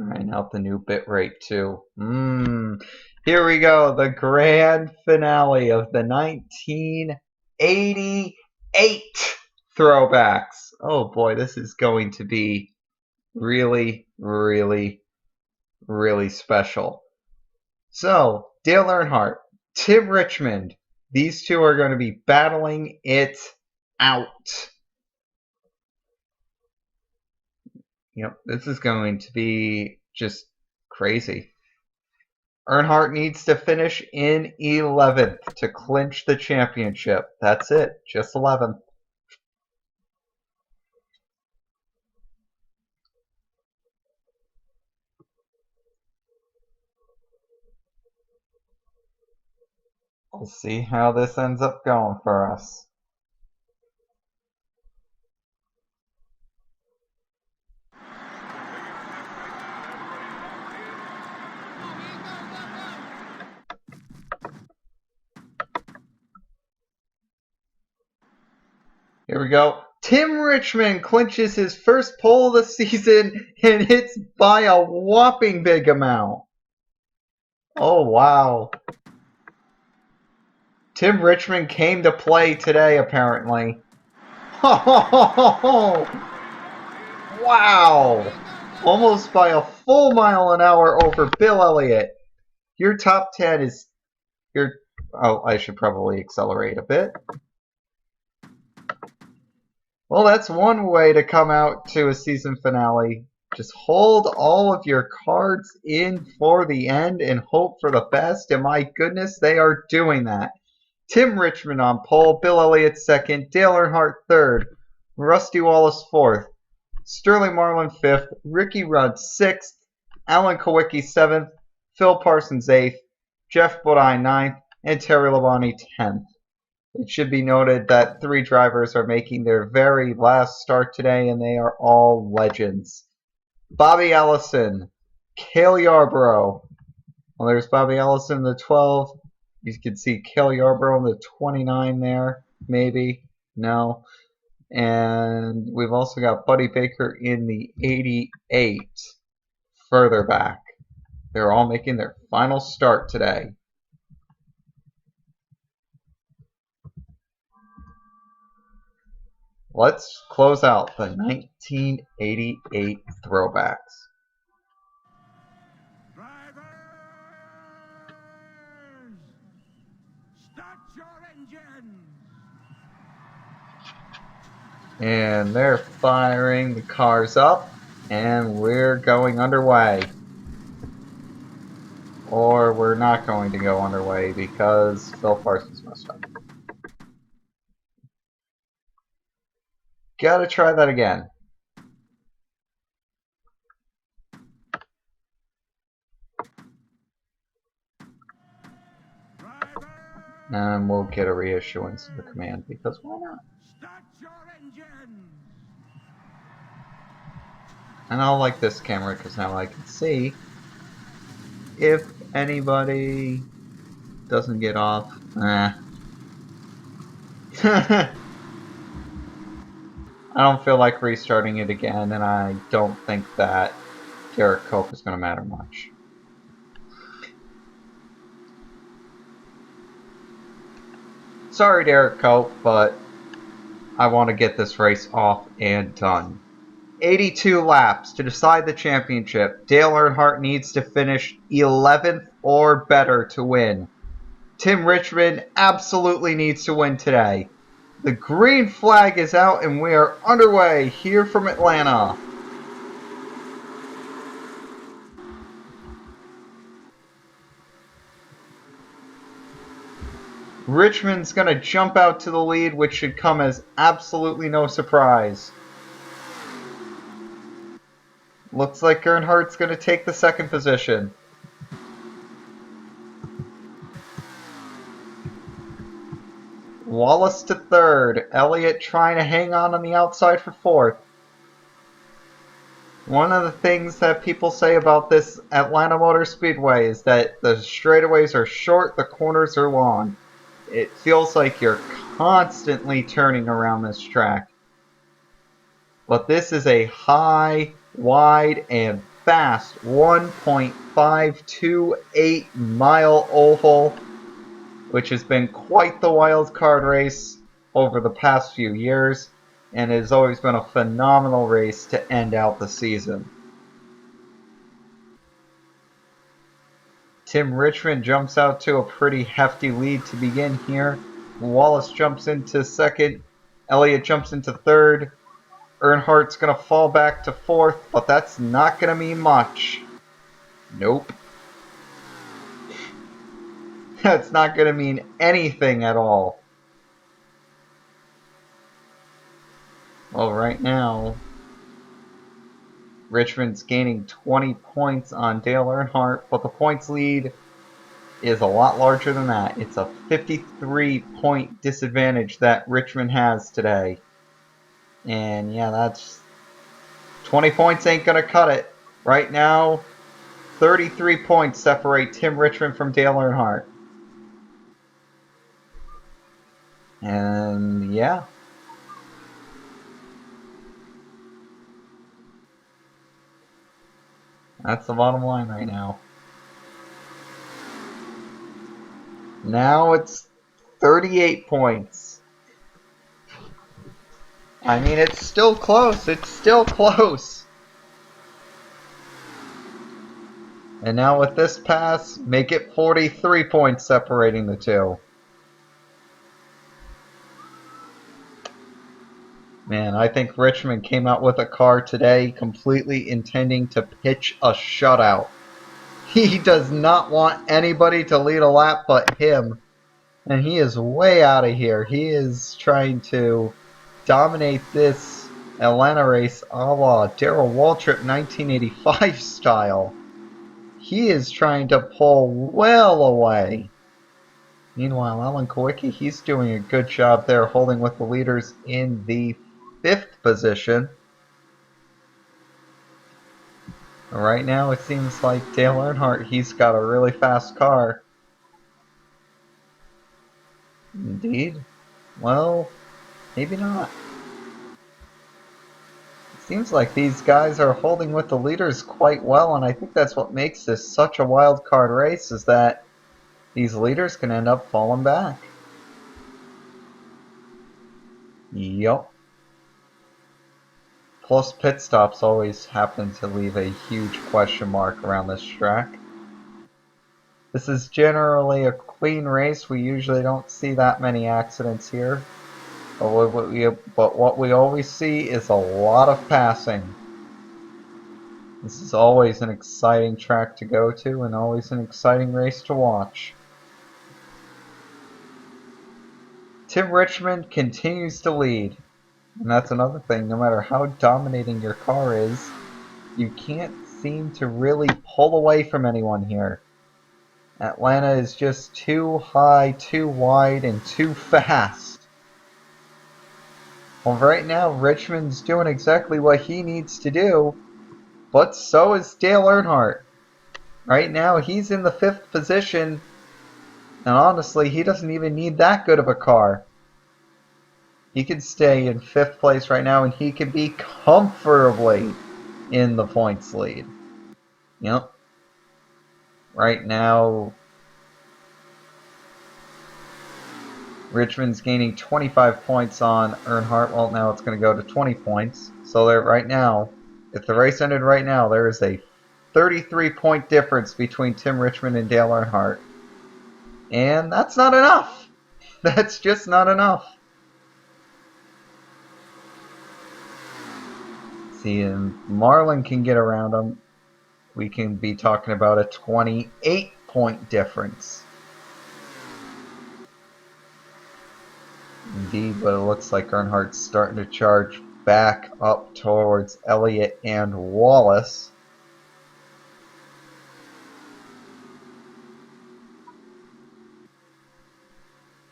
Trying out the new bitrate too. Here we go, the grand finale of the 1988 Throwbacks. Oh boy, this is going to be really, really, really special. So, Dale Earnhardt, Tim Richmond, these two are going to be battling it out. Yep, this is going to be just crazy. Earnhardt needs to finish in 11th to clinch the championship. That's it, just 11th. We'll see how this ends up going for us. Here we go. Tim Richmond clinches his first pole of the season and hits by a whopping big amount. Oh, wow. Tim Richmond came to play today, apparently. Oh, wow. Almost by a full mile an hour over Bill Elliott. Your top 10 is your... Oh, I should probably accelerate a bit. Well, that's one way to come out to a season finale. Just hold all of your cards in for the end and hope for the best. And my goodness, they are doing that. Tim Richmond on pole, Bill Elliott second, Dale Earnhardt third, Rusty Wallace fourth, Sterling Marlin fifth, Ricky Rudd sixth, Alan Kowicki seventh, Phil Parsons eighth, Jeff Bodine ninth, and Terry Labonte 10th. It should be noted that 3 drivers are making their very last start today, and they are all legends. Bobby Ellison, Cale Yarborough. Well, there's Bobby Ellison in the 12. You can see Cale Yarborough in the 29 there, maybe. No. And we've also got Buddy Baker in the 88 further back. They're all making their final start today. Let's close out the 1988 Throwbacks. Drivers, start your engines. And they're firing the cars up, and we're going underway. Or we're not going to go underway because Phil Parsons messed up. Gotta try that again. And we'll get a reissuance of the command because why not? Start your engines. And I'll like this camera because now I can see if anybody doesn't get off. I don't feel like restarting it again, and I don't think that Derek Cope is going to matter much. Sorry, Derek Cope, but I want to get this race off and done. 82 laps to decide the championship. Dale Earnhardt needs to finish 11th or better to win. Tim Richmond absolutely needs to win today. The green flag is out and we are underway here from Atlanta. Richmond's going to jump out to the lead, which should come as absolutely no surprise. Looks like Earnhardt's going to take the second position. Wallace to third. Elliott trying to hang on the outside for fourth. One of the things that people say about this Atlanta Motor Speedway is that the straightaways are short, the corners are long. It feels like you're constantly turning around this track. But this is a high, wide, and fast 1.528 mile oval, which has been quite the wild card race over the past few years, and it has always been a phenomenal race to end out the season. Tim Richmond jumps out to a pretty hefty lead to begin here. Wallace jumps into second. Elliott jumps into third. Earnhardt's going to fall back to fourth, but that's not going to mean much. Nope. That's not going to mean anything at all. Well, right now, Richmond's gaining 20 points on Dale Earnhardt, but the points lead is a lot larger than that. It's a 53-point disadvantage that Richmond has today. And yeah, that's 20 points ain't going to cut it. Right now, 33 points separate Tim Richmond from Dale Earnhardt. And yeah. That's the bottom line right now. Now it's 38 points. I mean, it's still close. It's still close. And now with this pass, make it 43 points separating the two. Man, I think Richmond came out with a car today completely intending to pitch a shutout. He does not want anybody to lead a lap but him. And he is way out of here. He is trying to dominate this Atlanta race a la Darrell Waltrip 1985 style. He is trying to pull well away. Meanwhile, Alan Kowicki, he's doing a good job there holding with the leaders in the 5th position. Right now it seems like Dale Earnhardt, he's got a really fast car. Indeed. Well, maybe not. It seems like these guys are holding with the leaders quite well, and I think that's what makes this such a wild card race, is that these leaders can end up falling back. Yup. Plus pit stops always happen to leave a huge question mark around this track. This is generally a clean race. We usually don't see that many accidents here. But what we always see is a lot of passing. This is always an exciting track to go to and always an exciting race to watch. Tim Richmond continues to lead. And that's another thing, no matter how dominating your car is, you can't seem to really pull away from anyone here. Atlanta is just too high, too wide, and too fast. Well, right now, Richmond's doing exactly what he needs to do, but so is Dale Earnhardt. Right now, he's in the 5th position, and honestly, he doesn't even need that good of a car. He could stay in 5th place right now, and he could be comfortably in the points lead. Yep. Right now, Richmond's gaining 25 points on Earnhardt. Well, now it's going to go to 20 points. So there, right now, if the race ended right now, there is a 33-point difference between Tim Richmond and Dale Earnhardt. And that's not enough. That's just not enough. See, and Marlin can get around him. We can be talking about a 28-point difference. Indeed, but it looks like Earnhardt's starting to charge back up towards Elliott and Wallace.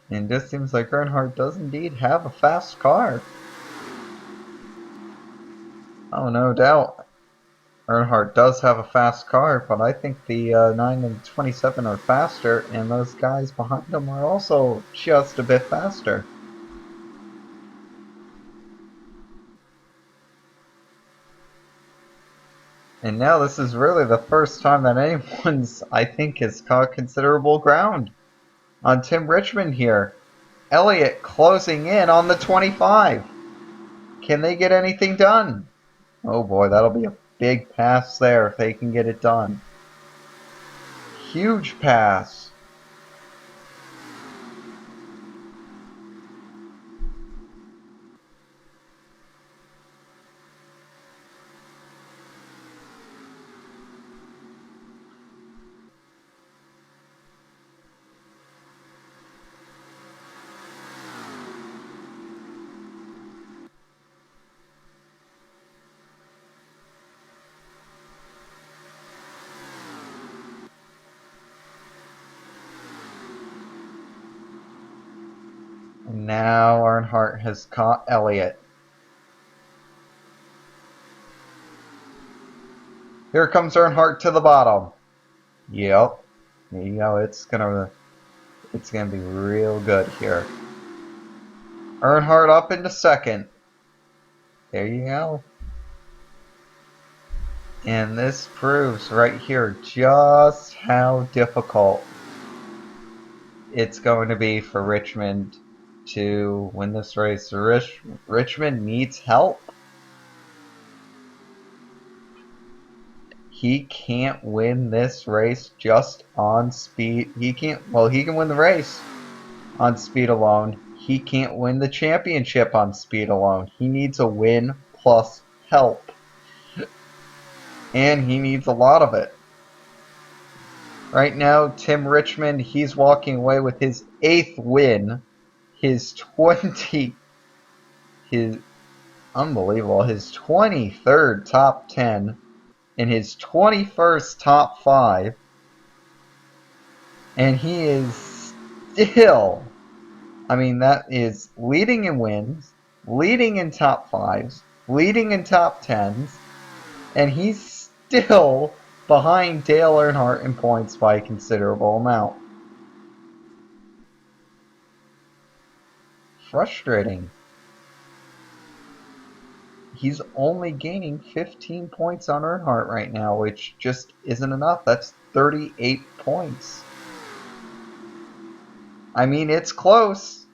And this seems like Earnhardt does indeed have a fast car. Oh, no doubt. Earnhardt does have a fast car, but I think the 9 and 27 are faster, and those guys behind them are also just a bit faster. And now this is really the first time that anyone's, I think, has caught considerable ground on Tim Richmond here. Elliott closing in on the 25. Can they get anything done? Oh boy, that'll be a big pass there if they can get it done. Huge pass. And now Earnhardt has caught Elliott. Here comes Earnhardt to the bottom. Yep. There you go. It's gonna be real good here. Earnhardt up into second. There you go. And this proves right here just how difficult it's going to be for Richmond to win this race. Richmond needs help. He can't win this race just on speed. He can win the race on speed alone. He can't win the championship on speed alone. He needs a win plus help. And he needs a lot of it. Right now, Tim Richmond, he's walking away with his 8th win, his 23rd top 10, and his 21st top 5, and he is still, that is leading in wins, leading in top 5s, leading in top 10s, and he's still behind Dale Earnhardt in points by a considerable amount. Frustrating. He's only gaining 15 points on Earnhardt right now, which just isn't enough. That's 38 points. It's close.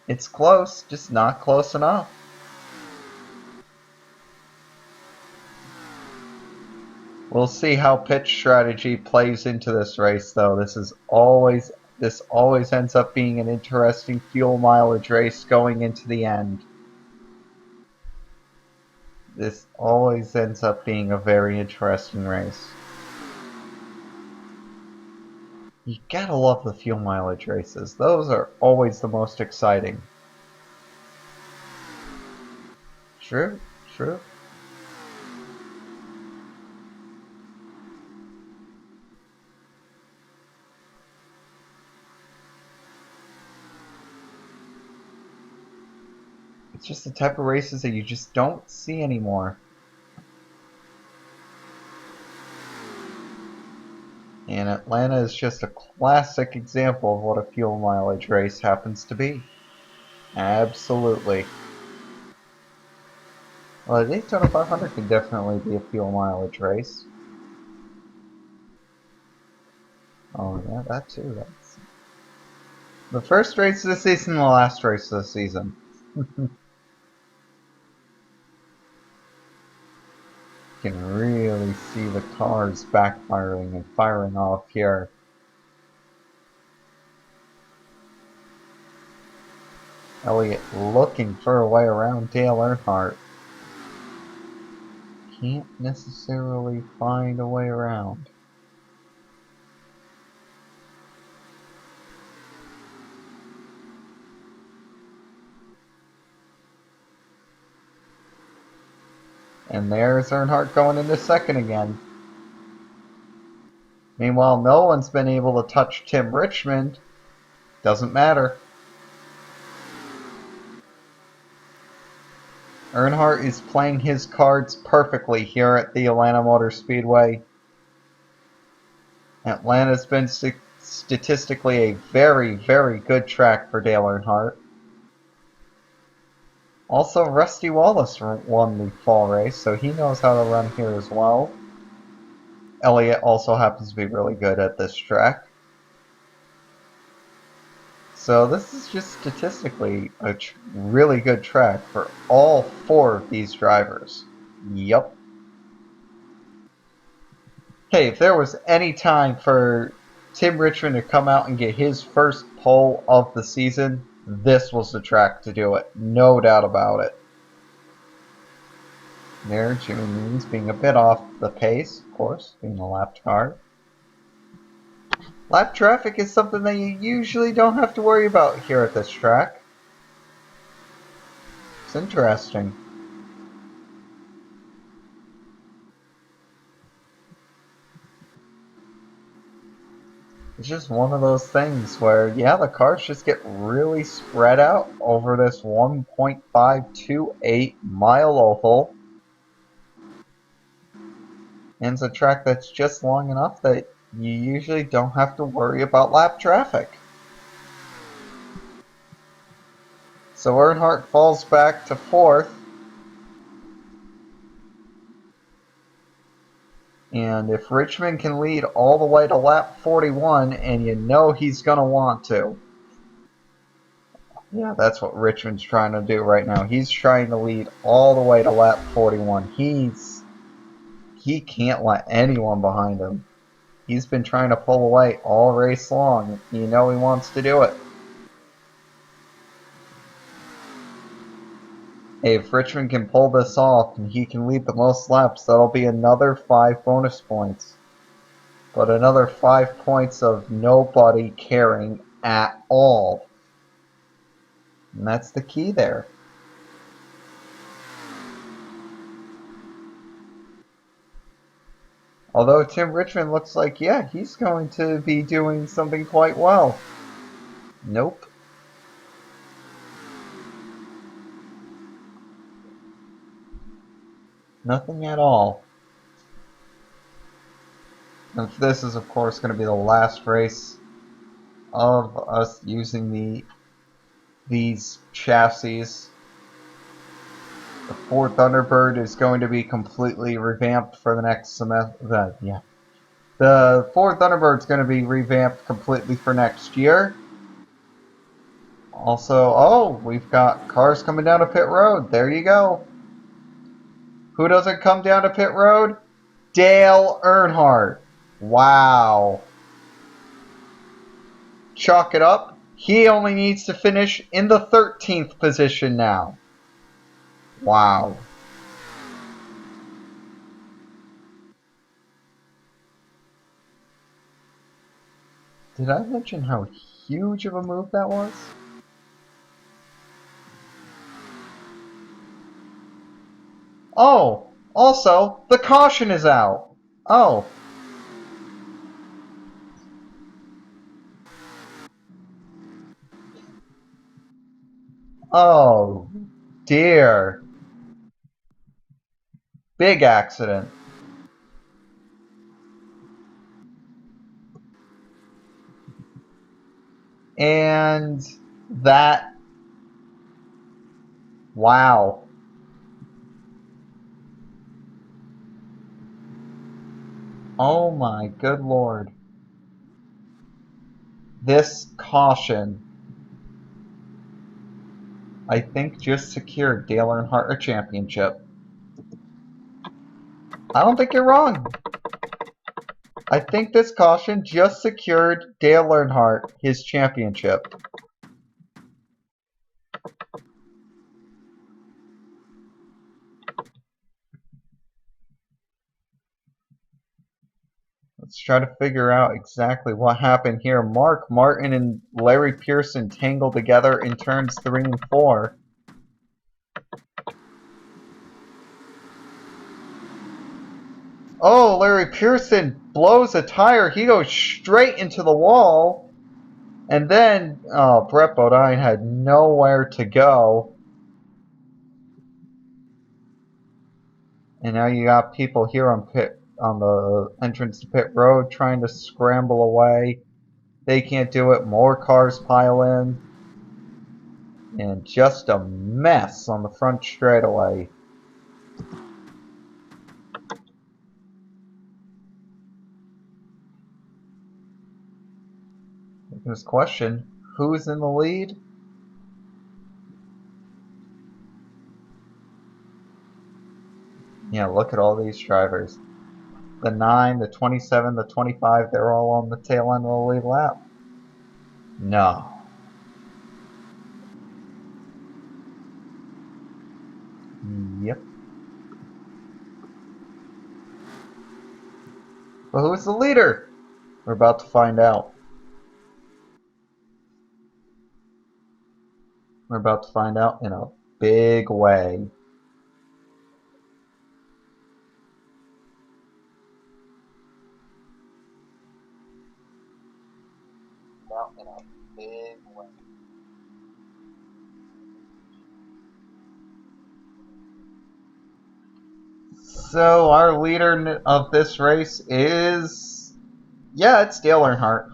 It's close, just not close enough. We'll see how pitch strategy plays into this race, though. This always ends up being an interesting fuel mileage race going into the end. This always ends up being a very interesting race. You gotta love the fuel mileage races. Those are always the most exciting. True. It's just the type of races that you just don't see anymore. And Atlanta is just a classic example of what a fuel mileage race happens to be. Absolutely. Well, the Daytona 500 can definitely be a fuel mileage race. Oh yeah, that too. That's the first race of the season, the last race of the season. You can really see the cars backfiring and firing off here. Elliott looking for a way around Dale Earnhardt. Can't necessarily find a way around. And there's Earnhardt going into second again. Meanwhile, no one's been able to touch Tim Richmond. Doesn't matter. Earnhardt is playing his cards perfectly here at the Atlanta Motor Speedway. Atlanta's been statistically a very, very good track for Dale Earnhardt. Also, Rusty Wallace won the fall race, so he knows how to run here as well. Elliott also happens to be really good at this track. So this is just statistically a really good track for all 4 of these drivers. Yup. Hey, if there was any time for Tim Richmond to come out and get his first pole of the season, this was the track to do it. No doubt about it. There, Jimmy Means being a bit off the pace, of course, being a lapped car. Lap traffic is something that you usually don't have to worry about here at this track. It's interesting. It's just one of those things where, yeah, the cars just get really spread out over this 1.528 mile oval. And it's a track that's just long enough that you usually don't have to worry about lap traffic. So Earnhardt falls back to 4th. And if Richmond can lead all the way to lap 41, and you know he's going to want to. Yeah, that's what Richmond's trying to do right now. He's trying to lead all the way to lap 41. He can't let anyone behind him. He's been trying to pull away all race long. You know he wants to do it. Hey, if Richmond can pull this off and he can lead the most laps, that'll be another 5 bonus points. But another 5 points of nobody caring at all. And that's the key there. Although Tim Richmond looks like, yeah, he's going to be doing something quite well. Nope. Nothing at all. And this is, of course, going to be the last race of us using these chassis. The Ford Thunderbird is going to be completely revamped for the next semester. The Ford Thunderbird is going to be revamped completely for next year. Also, oh, we've got cars coming down to pit road. There you go. Who doesn't come down to pit road? Dale Earnhardt. Wow. Chalk it up. He only needs to finish in the 13th position now. Wow. Did I mention how huge of a move that was? Oh, also, the caution is out. Oh. Oh, dear. Big accident. And that... Wow. Oh my good lord. This caution, I think, just secured Dale Earnhardt a championship. I don't think you're wrong. I think this caution just secured Dale Earnhardt his championship. Let's try to figure out exactly what happened here. Mark Martin and Larry Pearson tangled together in turns 3 and 4. Oh, Larry Pearson blows a tire. He goes straight into the wall. And then, oh, Brett Bodine had nowhere to go. And now you got people here on the entrance to pit road trying to scramble away. They can't do it. More cars pile in. And just a mess on the front straightaway. This question, who's in the lead? Yeah, look at all these drivers. The 9, the 27, the 25, they're all on the tail end of the lead lap. No. Yep. But who's the leader? We're about to find out. We're about to find out in a big way. In a big way. So our leader of this race is, yeah, it's Dale Earnhardt.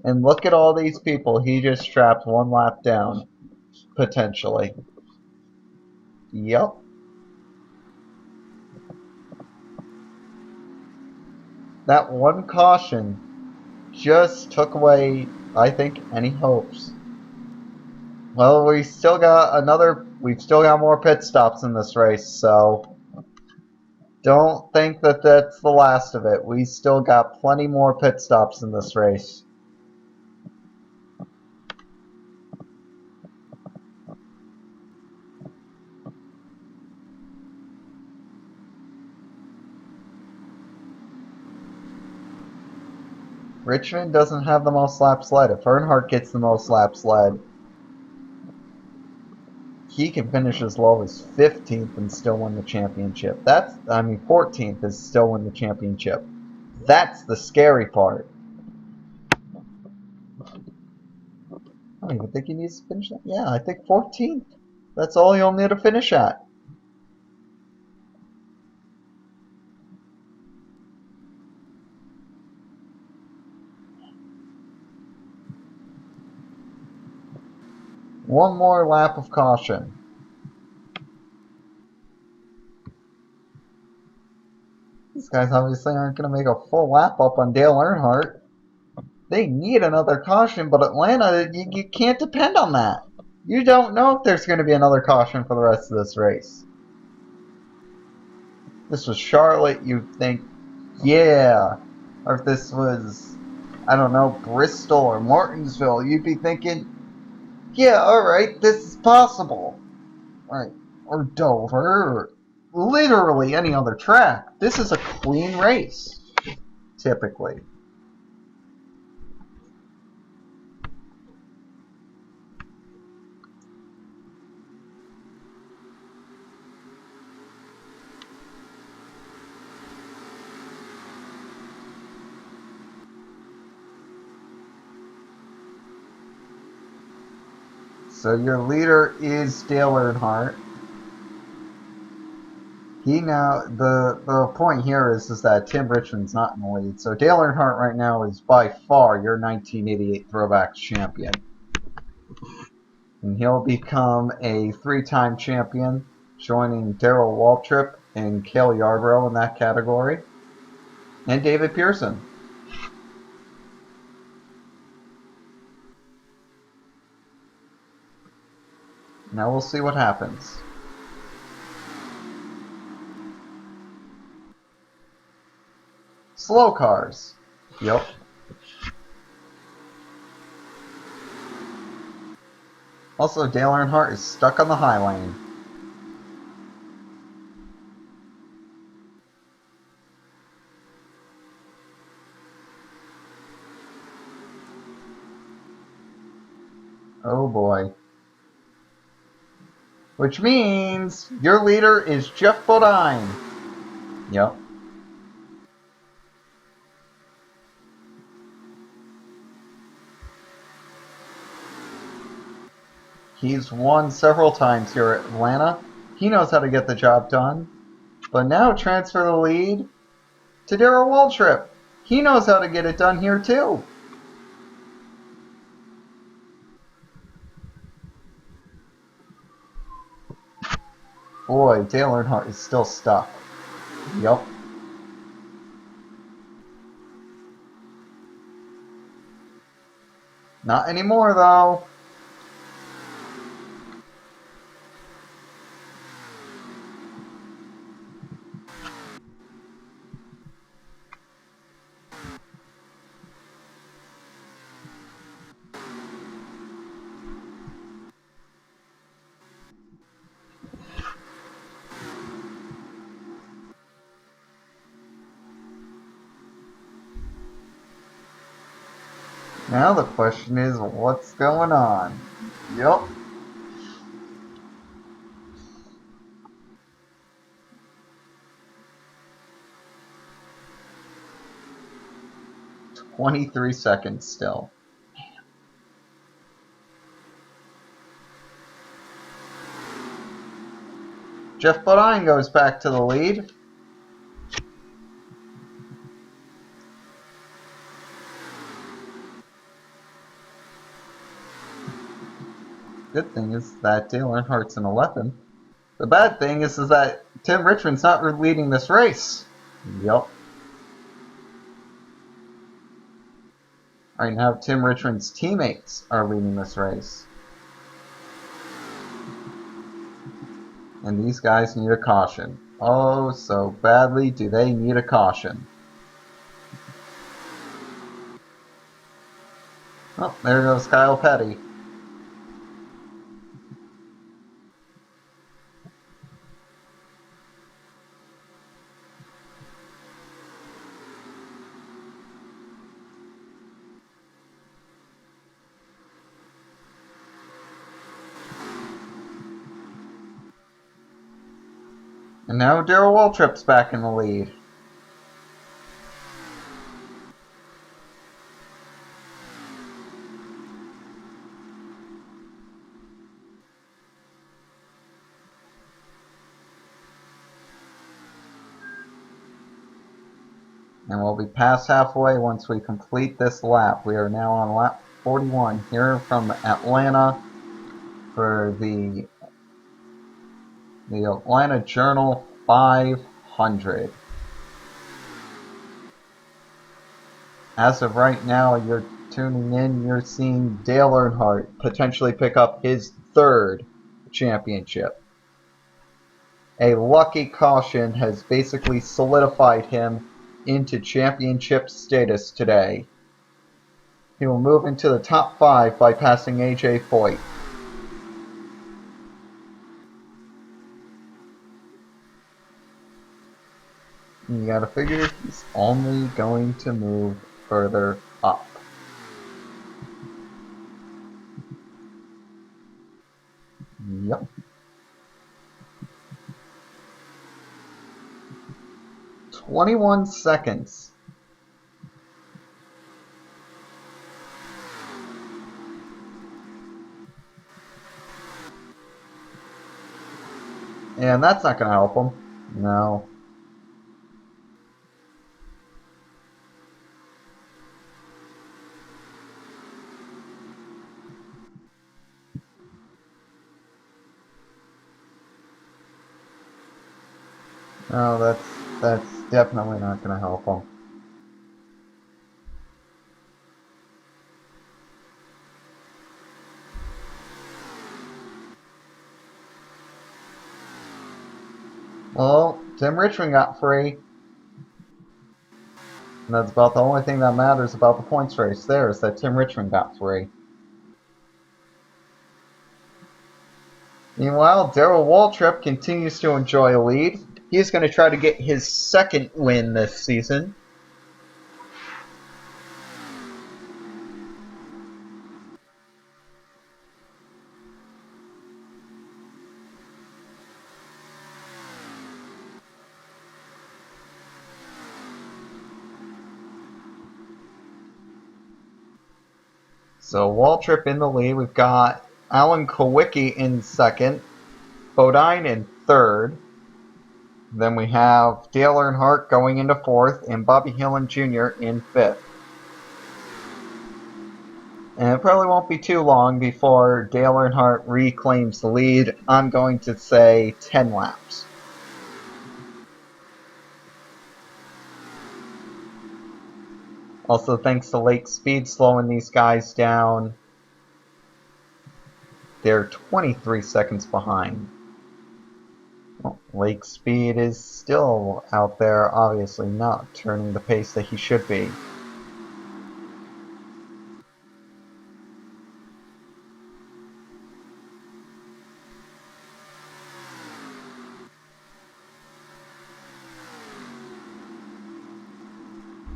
And look at all these people he just trapped one lap down, potentially. Yep. That one caution just took away, I think, any hopes. Well, we've still got more pit stops in this race, so don't think that that's the last of it. We still got plenty more pit stops in this race. Richmond doesn't have the most laps led. If Earnhardt gets the most laps led, he can finish as low as 15th and still win the championship. 14th is still win the championship. That's the scary part. I don't even think he needs to finish that. Yeah, I think 14th. That's all he'll need to finish at. One more lap of caution. These guys obviously aren't going to make a full lap up on Dale Earnhardt. They need another caution, but Atlanta, you can't depend on that. You don't know if there's going to be another caution for the rest of this race. If this was Charlotte, you'd think, yeah. Or if this was, I don't know, Bristol or Martinsville, you'd be thinking, yeah, alright, this is possible. Right. Or Dover, or literally any other track. This is a clean race, typically. So your leader is Dale Earnhardt. The point here is that Tim Richmond's not in the lead. So Dale Earnhardt right now is by far your 1988 Throwbacks champion. And he'll become a 3-time champion, joining Darrell Waltrip and Cale Yarborough in that category. And David Pearson. Now we'll see what happens. Slow cars. Yep. Also, Dale Earnhardt is stuck on the high lane. Oh boy. Which means your leader is Jeff Bodine. Yep. He's won several times here at Atlanta. He knows how to get the job done. But now transfer the lead to Darrell Waltrip. He knows how to get it done here too. boy, Dale Earnhardt is still stuck. Yup. Not anymore, though. Now the question is, what's going on? Yup. "23 seconds still. Jeff Bodine goes back to the lead. Good thing is that Dale Earnhardt's in 11th. The bad thing is that Tim Richmond's not leading this race. Yup. Right now, Tim Richmond's teammates are leading this race. And these guys need a caution. Oh, so badly do they need a caution. Oh, there goes Kyle Petty. And now Darrell Waltrip's back in the lead. And we'll be past halfway once we complete this lap. We are now on lap 41 here from Atlanta for the Atlanta Journal 500. As of right now, you're tuning in, you're seeing Dale Earnhardt potentially pick up his 3rd championship. A lucky caution has basically solidified him into championship status today. He will move into the top 5 by passing AJ Foyt. You gotta figure he's only going to move further up. Yep. "21 seconds. And that's not gonna help him. No. No, that's definitely not gonna help him. Well, Tim Richmond got free. And that's about the only thing that matters about the points race there, is that Tim Richmond got free. Meanwhile, Darrell Waltrip continues to enjoy a lead. He's going to try to get his 2nd win this season. So Waltrip in the lead. We've got Alan Kowicki in 2nd, Bodine in 3rd. Then we have Dale Earnhardt going into 4th, and Bobby Hillin Jr. in 5th. And it probably won't be too long before Dale Earnhardt reclaims the lead. I'm going to say 10 laps. Also, thanks to Lake Speed slowing these guys down, they're 23 seconds behind. Well, Lake Speed is still out there, obviously not turning the pace that he should be.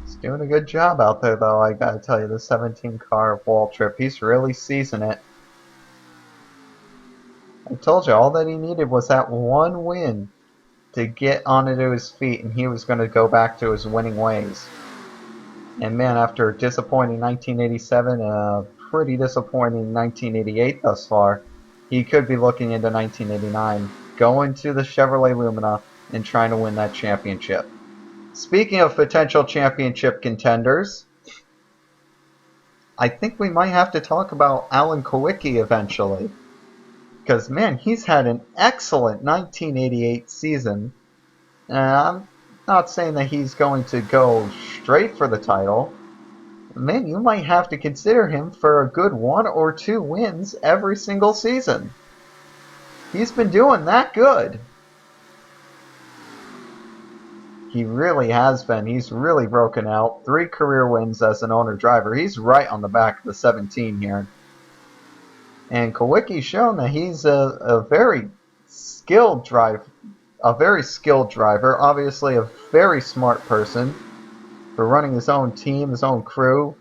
He's doing a good job out there, though, I gotta tell you. The 17 car wall trip, he's really seizing it. I told you, all that he needed was that one win to get onto his feet, and he was going to go back to his winning ways. And man, after a disappointing 1987 and a pretty disappointing 1988 thus far, he could be looking into 1989, going to the Chevrolet Lumina and trying to win that championship. Speaking of potential championship contenders, I think we might have to talk about Alan Kulwicki eventually. Because, man, he's had an excellent 1988 season. And I'm not saying that he's going to go straight for the title. Man, you might have to consider him for a good 1 or 2 wins every single season. He's been doing that good. He really has been. He's really broken out. 3 career wins as an owner driver. He's right on the back of the 17 here. And Kulwicki's shown that he's a very skilled driver. Obviously a very smart person for running his own team, his own crew.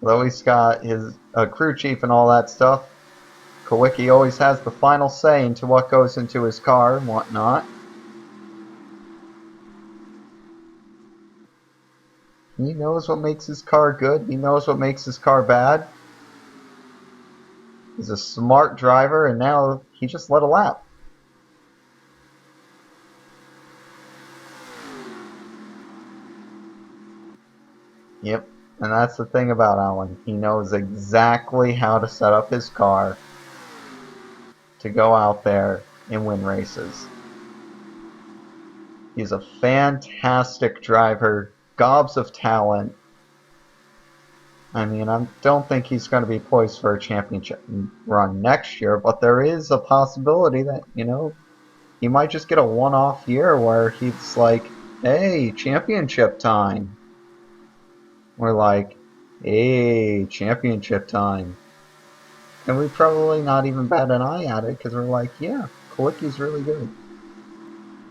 Though he's got his crew chief and all that stuff, Kulwicki always has the final say into what goes into his car and whatnot. He knows what makes his car good. He knows what makes his car bad. He's a smart driver, and now he just led a lap. Yep, and that's the thing about Alan. He knows exactly how to set up his car to go out there and win races. He's a fantastic driver, gobs of talent. I mean, I don't think he's going to be poised for a championship run next year, but there is a possibility that, he might just get a one-off year where he's like, hey, championship time. We're like, hey, championship time. And we probably not even bat an eye at it because we're like, yeah, Kulwicki's really good.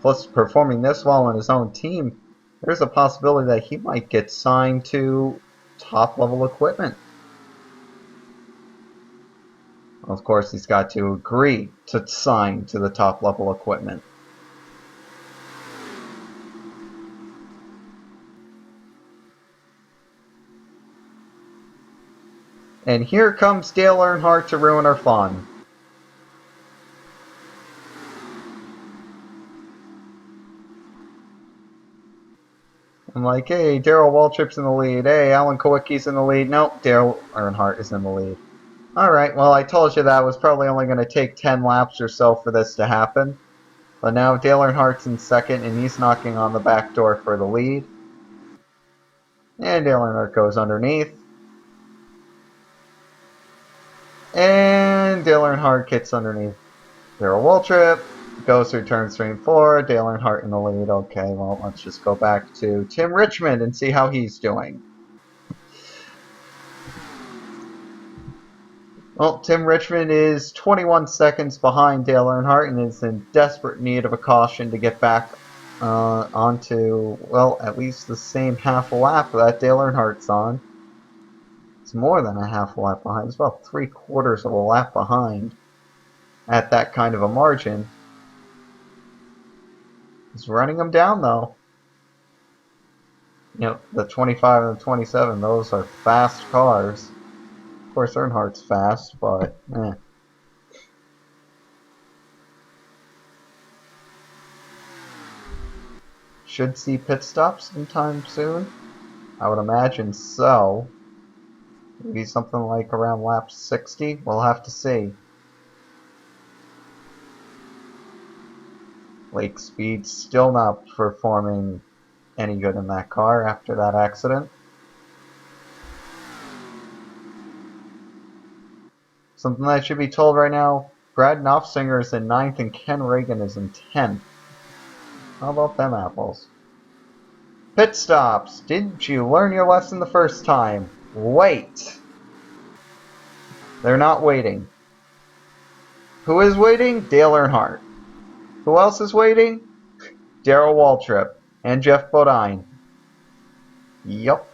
Plus, performing this well on his own team, there's a possibility that he might get signed to top-level equipment. Of course, he's got to agree to sign to the top-level equipment. And here comes Dale Earnhardt to ruin our fun. I'm like, hey, Darrell Waltrip's in the lead. Hey, Alan Kulwicki's in the lead. Nope, Dale Earnhardt is in the lead. Alright, well, I told you that was probably only going to take 10 laps or so for this to happen. But now Dale Earnhardt's in second, and he's knocking on the back door for the lead. And Dale Earnhardt goes underneath. And Dale Earnhardt gets underneath Darrell Waltrip. Goes through turns 3 and 4. Dale Earnhardt in the lead. Okay, well, let's just go back to Tim Richmond and see how he's doing. Well, Tim Richmond is 21 seconds behind Dale Earnhardt and is in desperate need of a caution to get back onto, well, at least the same half a lap that Dale Earnhardt's on. It's more than a half a lap behind. It's about 3/4 of a lap behind at that kind of a margin. He's running them down, though. The 25 and the 27, those are fast cars. Of course, Earnhardt's fast, but eh. Should see pit stops sometime soon. I would imagine so. Maybe something like around lap 60? We'll have to see. Lake Speed still not performing any good in that car after that accident. Something that should be told right now, Brad Knopfsinger is in 9th and Ken Reagan is in 10th. How about them apples? Pit stops! Didn't you learn your lesson the first time? Wait! They're not waiting. Who is waiting? Dale Earnhardt. Who else is waiting? Darrell Waltrip and Jeff Bodine. Yup.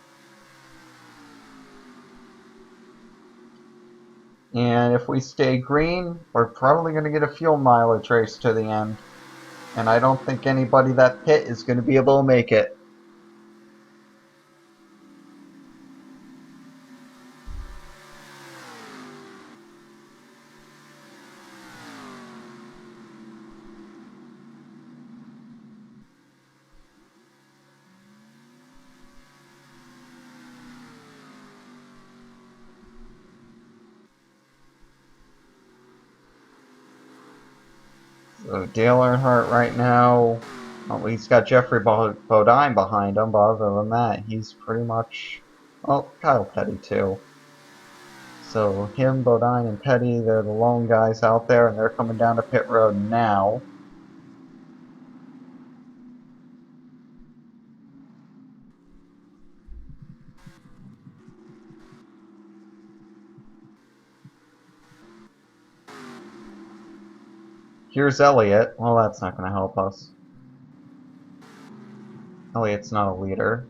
And if we stay green, we're probably going to get a fuel mileage race to the end. And I don't think anybody that pit is going to be able to make it. So Dale Earnhardt right now, well, he's got Jeffrey Bodine behind him, but other than that, he's pretty much, well, Kyle Petty too. So him, Bodine, and Petty, they're the lone guys out there, and they're coming down to pit road now. Here's Elliott. Well, that's not going to help us. Elliott's not a leader.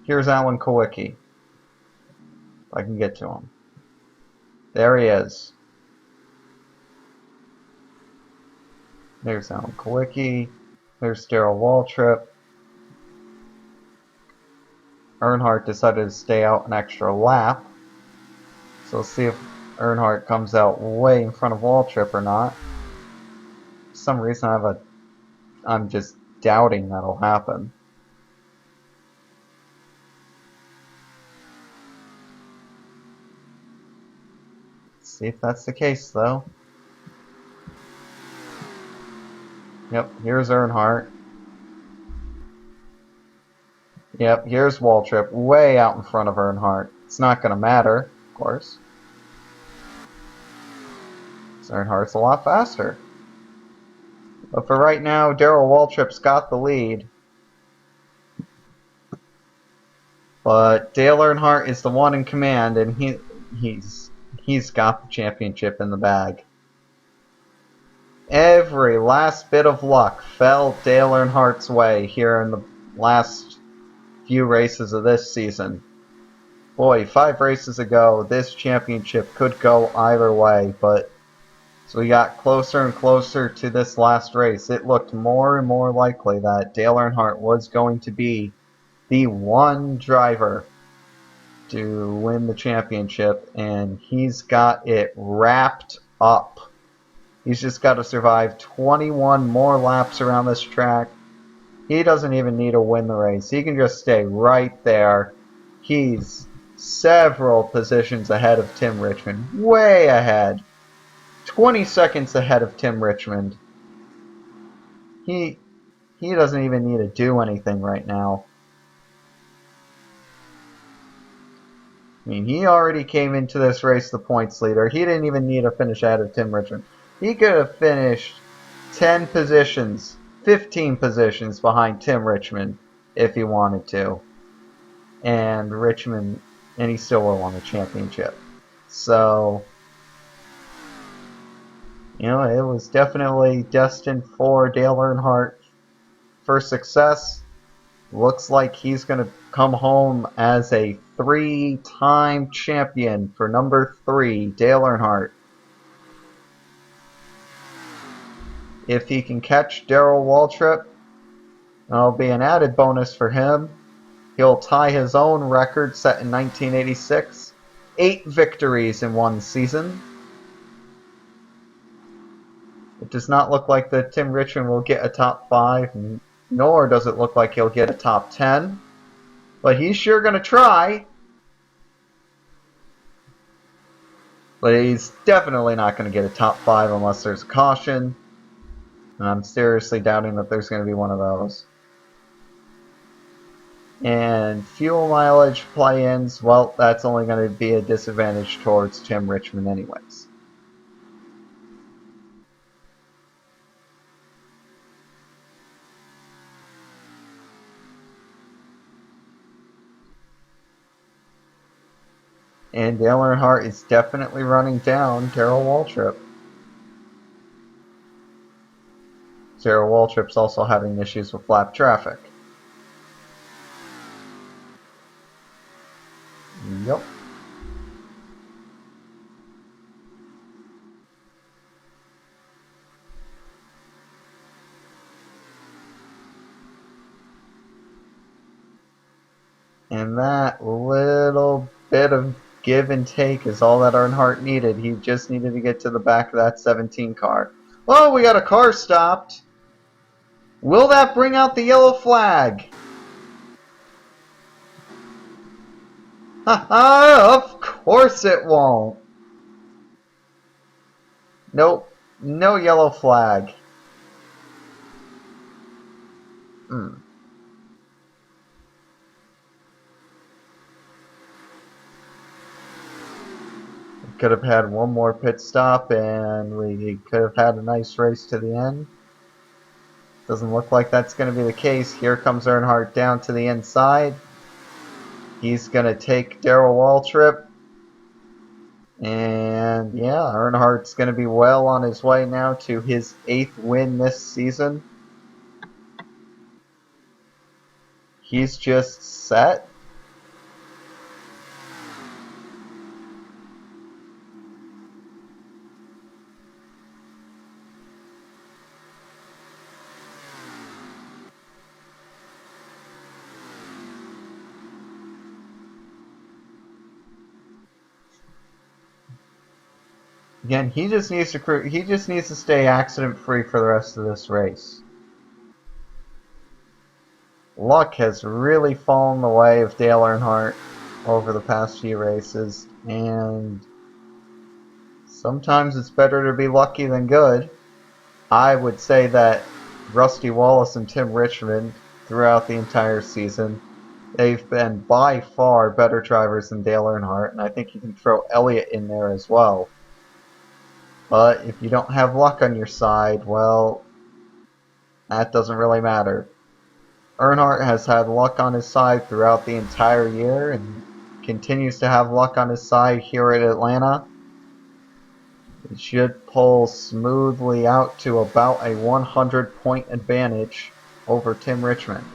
Here's Alan Kowicki. If I can get to him. There he is. There's Alan Kowicki. There's Darrell Waltrip. Earnhardt decided to stay out an extra lap. So let's see if Earnhardt comes out way in front of Waltrip or not. For some reason I'm just doubting that'll happen. Let's see if that's the case though. Yep, here's Earnhardt. Yep, here's Waltrip way out in front of Earnhardt. It's not going to matter, of course. Earnhardt's a lot faster. But for right now, Darrell Waltrip's got the lead. But Dale Earnhardt is the one in command, and he's got the championship in the bag. Every last bit of luck fell Dale Earnhardt's way here in the last few races of this season. Boy, 5 races ago, this championship could go either way, but as we got closer and closer to this last race, it looked more and more likely that Dale Earnhardt was going to be the one driver to win the championship, and he's got it wrapped up. He's just got to survive 21 more laps around this track. He doesn't even need to win the race. He can just stay right there. He's several positions ahead of Tim Richmond. Way ahead. 20 seconds ahead of Tim Richmond. He doesn't even need to do anything right now. I mean, he already came into this race the points leader. He didn't even need to finish ahead of Tim Richmond. He could have finished 10 positions, 15 positions behind Tim Richmond if he wanted to. And he still would have won the championship. So, you know, it was definitely destined for Dale Earnhardt for success. Looks like he's going to come home as a 3-time champion for number 3, Dale Earnhardt. If he can catch Darrell Waltrip, that'll be an added bonus for him. He'll tie his own record set in 1986. 8 victories in one season. It does not look like that Tim Richmond will get a top 5, nor does it look like he'll get a top 10. But he's sure going to try. But he's definitely not going to get a top 5 unless there's a caution. And I'm seriously doubting that there's going to be one of those. And fuel mileage play-ins, well, that's only going to be a disadvantage towards Tim Richmond anyways. And Dale Earnhardt is definitely running down Darrell Waltrip. Darrell Waltrip's also having issues with lap traffic. Yep. And that little bit of give and take is all that Earnhardt needed. He just needed to get to the back of that 17 car. Oh, we got a car stopped. Will that bring out the yellow flag? Haha, of course it won't. Nope, no yellow flag. Could have had one more pit stop and we could have had a nice race to the end. Doesn't look like that's going to be the case. Here comes Earnhardt down to the inside. He's going to take Darrell Waltrip. And yeah, Earnhardt's going to be well on his way now to his 8th win this season. He's just set. Again, he just needs to stay accident free for the rest of this race. Luck has really fallen the way of Dale Earnhardt over the past few races, and sometimes it's better to be lucky than good. I would say that Rusty Wallace and Tim Richmond throughout the entire season, they've been by far better drivers than Dale Earnhardt, and I think you can throw Elliott in there as well. But if you don't have luck on your side, well, that doesn't really matter. Earnhardt has had luck on his side throughout the entire year and continues to have luck on his side here at Atlanta. It should pull smoothly out to about a 100-point advantage over Tim Richmond.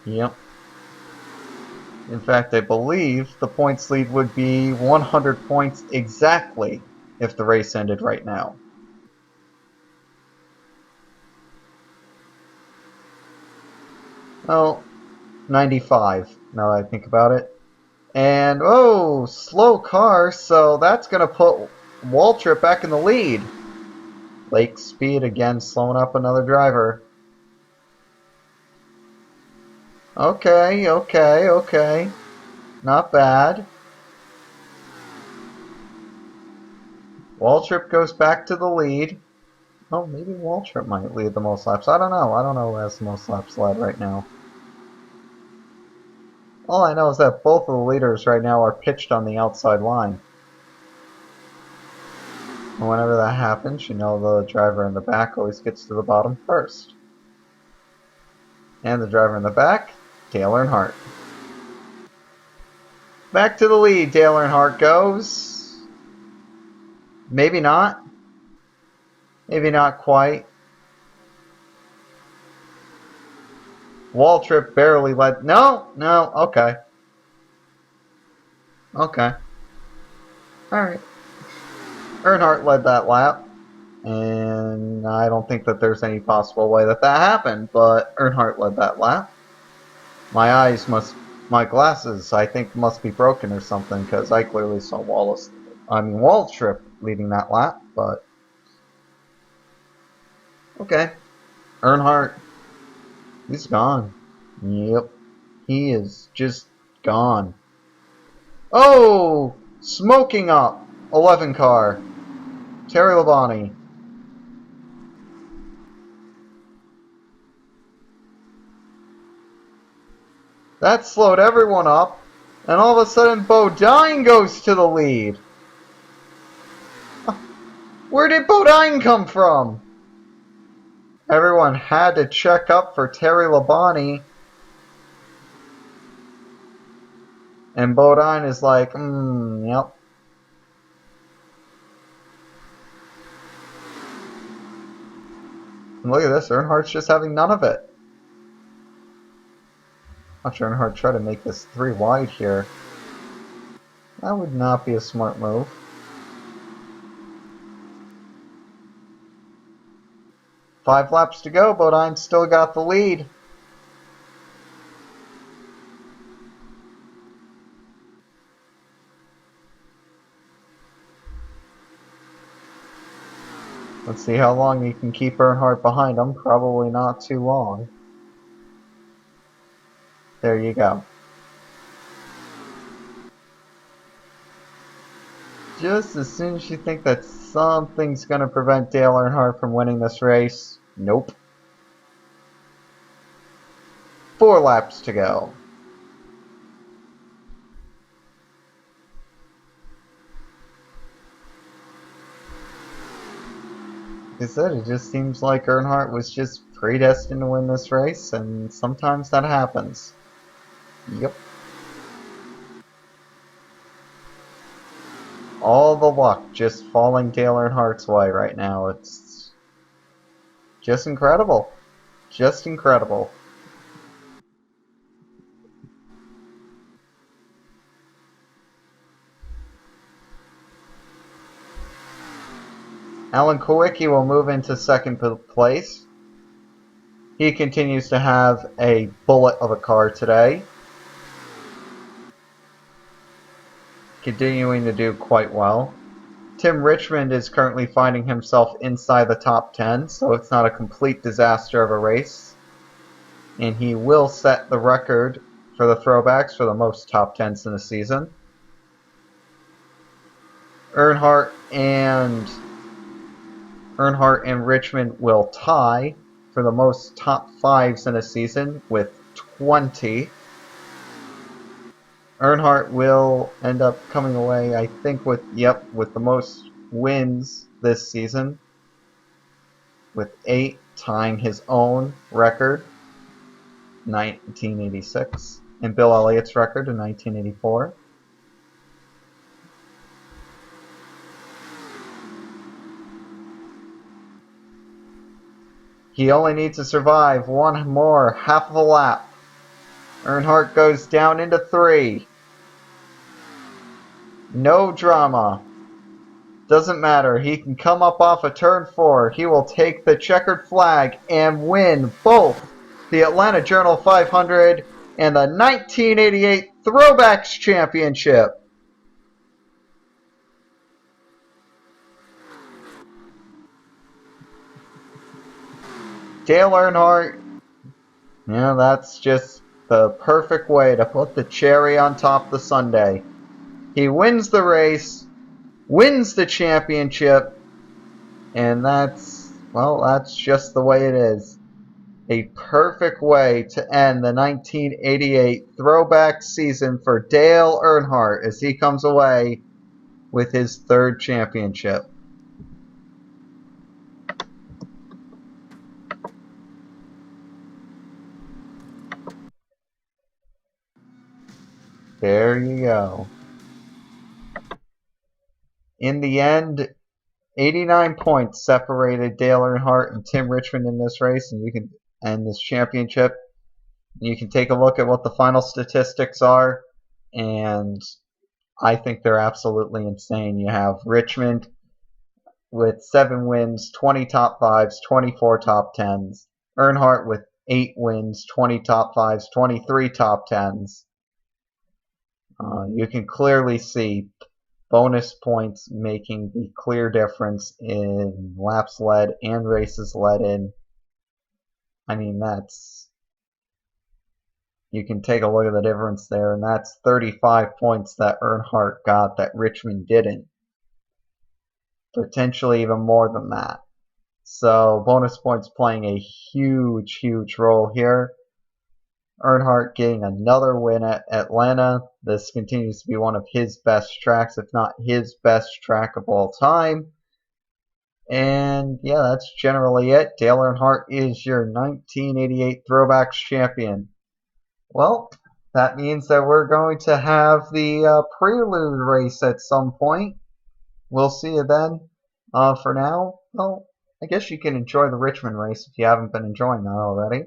Yep. In fact, I believe the points lead would be 100 points exactly if the race ended right now. Well, 95, now that I think about it. And, oh, slow car, so that's going to put Waltrip back in the lead. Lake speed again, slowing up another driver. Okay. Not bad. Waltrip goes back to the lead. Oh, maybe Waltrip might lead the most laps. I don't know. I don't know who has the most laps led right now. All I know is that both of the leaders right now are pitched on the outside line. And whenever that happens, you know the driver in the back always gets to the bottom first. And the driver in the back, Dale Earnhardt. Back to the lead, Dale Earnhardt goes. Maybe not. Maybe not quite. Waltrip barely led. No, okay. Okay. Alright. Earnhardt led that lap, and I don't think that there's any possible way that that happened, but Earnhardt led that lap. My glasses, I think, must be broken or something, because I clearly saw Waltrip leading that lap, but okay. Earnhardt, he's gone. Yep, he is just gone. Oh! Smoking up! 11 car. Terry Labonte. That slowed everyone up, and all of a sudden Bodine goes to the lead. Where did Bodine come from? Everyone had to check up for Terry Labonte. And Bodine is like, yep. And look at this, Earnhardt's just having none of it. Watch Earnhardt try to make this 3 wide here. That would not be a smart move. Five laps to go, Bodine still got the lead. Let's see how long he can keep Earnhardt behind him. Probably not too long. There you go. Just as soon as you think that something's going to prevent Dale Earnhardt from winning this race, nope. 4 laps to go. Like I said, it just seems like Earnhardt was just predestined to win this race, and sometimes that happens. Yep. All the luck just falling Dale Earnhardt's way right now. It's just incredible. Just incredible. Alan Kulwicki will move into second place. He continues to have a bullet of a car today. Continuing to do quite well. Tim Richmond is currently finding himself inside the top 10, so it's not a complete disaster of a race. And he will set the record for the Throwbacks for the most top 10s in a season. Earnhardt and Richmond will tie for the most top 5s in a season with 20. Earnhardt will end up coming away, I think, with the most wins this season, with 8, tying his own record, 1986, and Bill Elliott's record in 1984. He only needs to survive one more half of a lap. Earnhardt goes down into 3. No drama. Doesn't matter. He can come up off of turn 4. He will take the checkered flag and win both the Atlanta Journal 500 and the 1988 Throwbacks Championship. Dale Earnhardt, that's just the perfect way to put the cherry on top of the sundae. He wins the race, wins the championship, and that's just the way it is. A perfect way to end the 1988 Throwback season for Dale Earnhardt as he comes away with his 3rd championship. There you go. In the end, 89 points separated Dale Earnhardt and Tim Richmond in this race, and you can end this championship. You can take a look at what the final statistics are, and I think they're absolutely insane. You have Richmond with 7 wins, 20 top 5s, 24 top 10s. Earnhardt with 8 wins, 20 top 5s, 23 top 10s. You can clearly see bonus points making the clear difference in laps led and races led in. I mean, you can take a look at the difference there, and that's 35 points that Earnhardt got that Richmond didn't. Potentially even more than that. So bonus points playing a huge, huge role here. Earnhardt getting another win at Atlanta. This continues to be one of his best tracks, if not his best track of all time. And yeah, that's generally it. Dale Earnhardt is your 1988 Throwbacks champion. Well, that means that we're going to have the prelude race at some point. We'll see you then. For now, well, I guess you can enjoy the Richmond race if you haven't been enjoying that already.